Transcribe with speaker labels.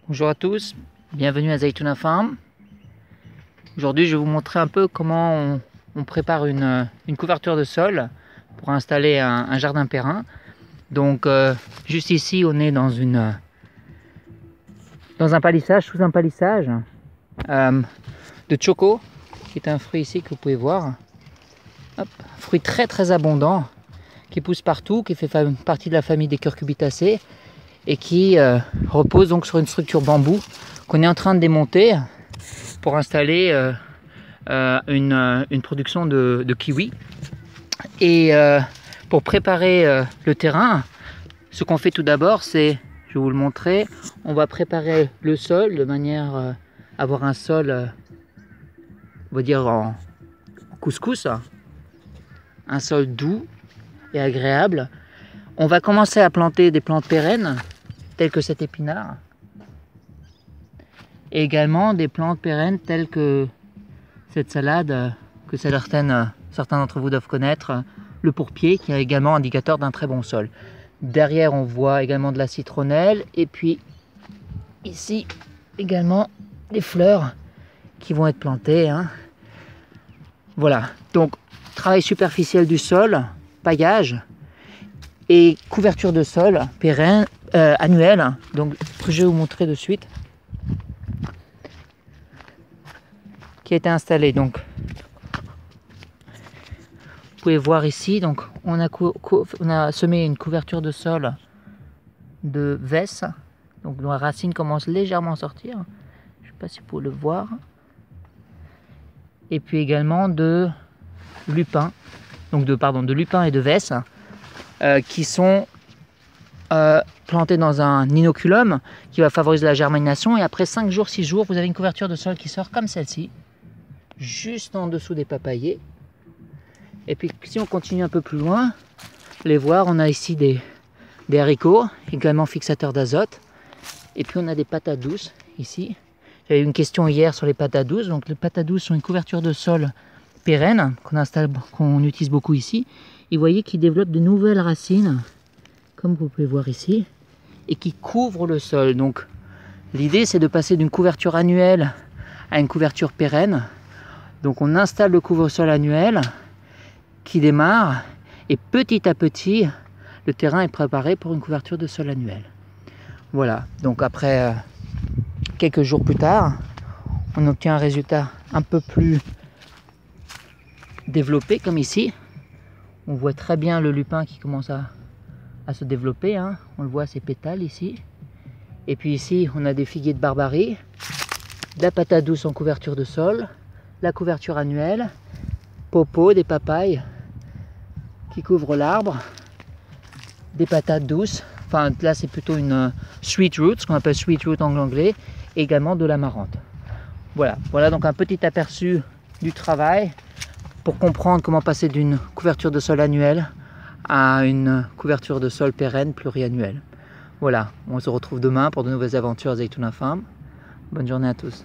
Speaker 1: Bonjour à tous, bienvenue à Zaytouna Farm. Aujourd'hui je vais vous montrer un peu comment on prépare une couverture de sol pour installer un jardin périn. Donc juste ici on est dans un palissage, sous un palissage de choco, qui est un fruit ici que vous pouvez voir. Hop, fruit très abondant, qui pousse partout, qui fait partie de la famille des cucurbitacées et qui repose donc sur une structure bambou qu'on est en train de démonter pour installer une production de kiwi. Et pour préparer le terrain, ce qu'on fait tout d'abord, c'est, je vais vous le montrer, on va préparer le sol de manière à avoir un sol, on va dire en couscous, un sol doux et agréable. On va commencer à planter des plantes pérennes, telles que cet épinard, et également des plantes pérennes telles que cette salade que certains d'entre vous doivent connaître, le pourpier, qui est également indicateur d'un très bon sol. Derrière, on voit également de la citronnelle, et puis ici également des fleurs qui vont être plantées. Voilà, donc travail superficiel du sol, paillage et couverture de sol pérenne, annuelle, donc je vais vous montrer de suite, qui a été installé. Donc vous pouvez voir ici, donc on a semé une couverture de sol de vesse, donc la racine commence légèrement à sortir, je ne sais pas si vous pouvez le voir, et puis également de lupin, donc de lupin et de vesse, qui sont plantés dans un inoculum qui va favoriser la germination, et après 5 jours, 6 jours, vous avez une couverture de sol qui sort comme celle-ci, juste en dessous des papayers. Et puis si on continue un peu plus loin, les voir, on a ici des haricots, également fixateurs d'azote, et puis on a des patates douces ici. J'avais une question hier sur les patates douces. Donc les patates douces sont une couverture de sol pérenne qu'on utilise beaucoup ici. Et vous voyez qu'ils développent de nouvelles racines, comme vous pouvez voir ici, et qui couvrent le sol. Donc l'idée, c'est de passer d'une couverture annuelle à une couverture pérenne. Donc on installe le couvre-sol annuel qui démarre, et petit à petit le terrain est préparé pour une couverture de sol annuelle. Voilà, donc après quelques jours plus tard, on obtient un résultat un peu plus développé, comme ici. On voit très bien le lupin qui commence à se développer, on le voit, ses pétales ici. Et puis ici on a des figuiers de barbarie, de la patate douce en couverture de sol, la couverture annuelle, popo, des papayes qui couvrent l'arbre, des patates douces, enfin là c'est plutôt une sweet root, ce qu'on appelle sweet root en anglais, et également de l'amarante. Voilà donc un petit aperçu du travail pour comprendre comment passer d'une couverture de sol annuelle à une couverture de sol pérenne pluriannuelle. Voilà, on se retrouve demain pour de nouvelles aventures à Zaytouna Farm. Bonne journée à tous.